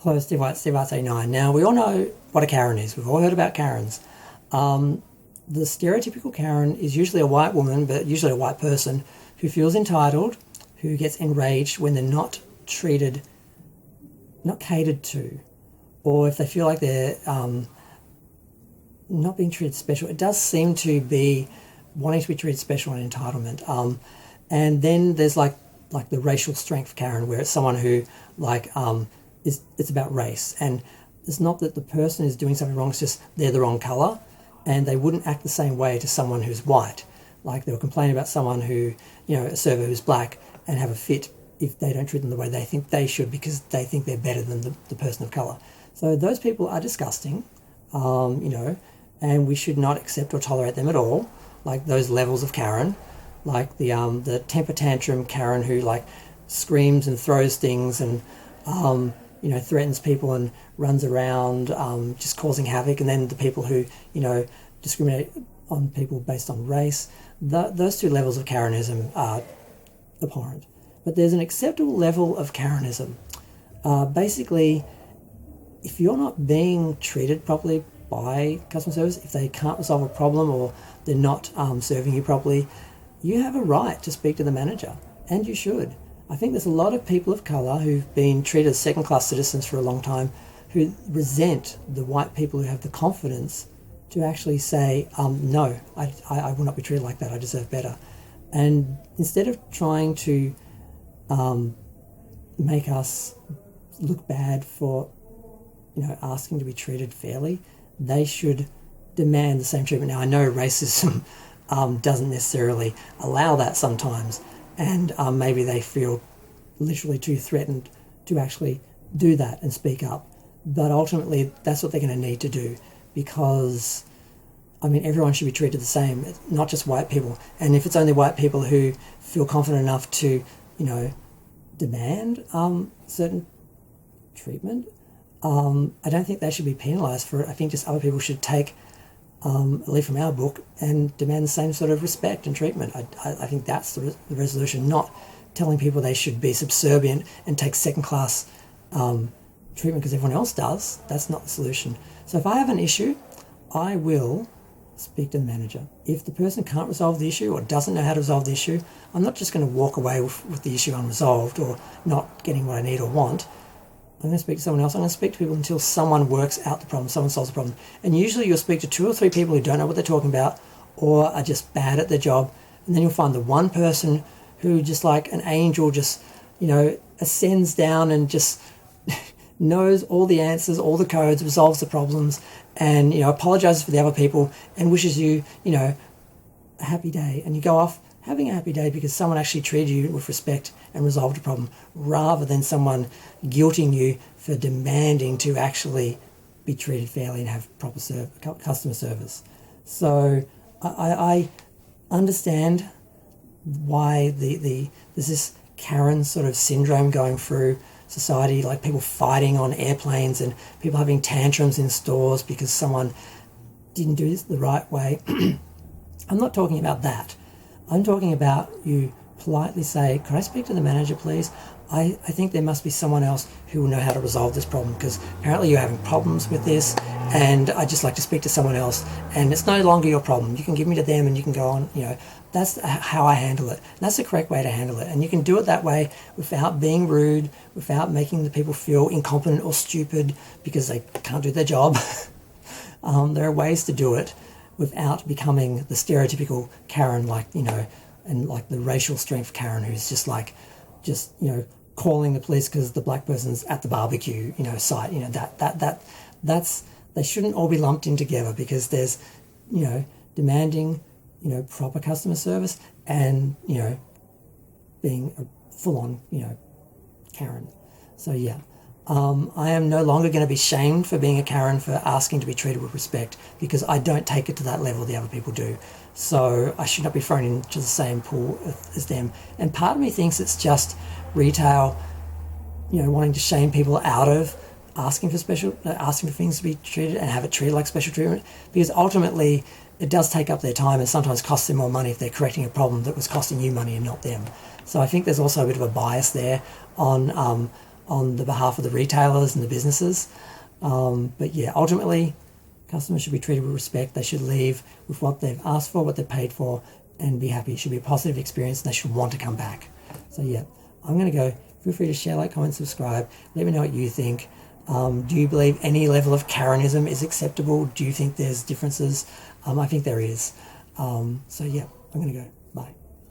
Hello, Steve White, Steve Arts 89. Now, we all know what a Karen is. We've all heard about Karens. The stereotypical Karen is usually a white woman, but usually a white person, who feels entitled, who gets enraged when they're not treated, not catered to, or if they feel like they're not being treated special. It does seem to be wanting to be treated special and entitlement. And then there's like the racial strength Karen, where it's someone who it's about race, and it's not that the person is doing something wrong, it's just they're the wrong colour, and they wouldn't act the same way to someone who's white. Like they were complaining about someone who, a server who's black, and have a fit if they don't treat them the way they think they should because they think they're better than the person of colour. So those people are disgusting, and we should not accept or tolerate them at all. Like those levels of Karen, like the temper tantrum Karen who like screams and throws things and threatens people and runs around just causing havoc, and then the people who discriminate on people based on race. Those two levels of Karenism are abhorrent. But there's an acceptable level of Karenism. Basically, if you're not being treated properly by customer service, if they can't resolve a problem or they're not serving you properly, you have a right to speak to the manager, and you should. I think there's a lot of people of colour who've been treated as second-class citizens for a long time who resent the white people who have the confidence to actually say, no, I will not be treated like that, I deserve better. And instead of trying to make us look bad for, asking to be treated fairly, they should demand the same treatment. Now, I know racism doesn't necessarily allow that sometimes, and maybe they feel literally too threatened to actually do that and speak up. But ultimately, that's what they're going to need to do, because, everyone should be treated the same, not just white people. And if it's only white people who feel confident enough to, demand certain treatment, I don't think they should be penalised for it. I think just other people should take a leaf from our book and demand the same sort of respect and treatment. I think that's the resolution, not telling people they should be subservient and take second-class treatment because everyone else does. That's not the solution. So if I have an issue, I will speak to the manager. If the person can't resolve the issue or doesn't know how to resolve the issue, I'm not just going to walk away with the issue unresolved or not getting what I need or want. I'm going to speak to someone else. I'm going to speak to people until someone works out the problem, someone solves the problem. And usually you'll speak to 2 or 3 people who don't know what they're talking about or are just bad at their job. And then you'll find the one person who just like an angel just, ascends down and just knows all the answers, all the codes, resolves the problems, and, apologises for the other people and wishes you, a happy day. And you go off having a happy day because someone actually treated you with respect and resolved a problem, rather than someone guilting you for demanding to actually be treated fairly and have proper customer service. So I understand why there's this Karen sort of syndrome going through society, like people fighting on airplanes and people having tantrums in stores because someone didn't do this the right way. I'm not talking about that. I'm talking about you politely say, could I speak to the manager, please? I think there must be someone else who will know how to resolve this problem, because apparently you're having problems with this and I'd just like to speak to someone else, and it's no longer your problem. You can give me to them and you can go on, that's how I handle it. And that's the correct way to handle it. And you can do it that way without being rude, without making the people feel incompetent or stupid because they can't do their job. There are ways to do it without becoming the stereotypical Karen, and like the racial strength Karen who's just calling the police because the black person's at the barbecue, site. That's they shouldn't all be lumped in together, because there's, demanding, proper customer service and, being a full-on, Karen. So yeah. I am no longer going to be shamed for being a Karen for asking to be treated with respect, because I don't take it to that level the other people do. So I should not be thrown into the same pool as them. And part of me thinks it's just retail, wanting to shame people out of asking for things to be treated and have it treated like special treatment, because ultimately it does take up their time and sometimes costs them more money if they're correcting a problem that was costing you money and not them. So I think there's also a bit of a bias there on on the behalf of the retailers and the businesses. But yeah, ultimately, customers should be treated with respect. They should leave with what they've asked for, what they've paid for, and be happy. It should be a positive experience, and they should want to come back. So yeah, I'm going to go. Feel free to share, like, comment, subscribe. Let me know what you think. Do you believe any level of Karenism is acceptable? Do you think there's differences? I think there is. So yeah, I'm going to go.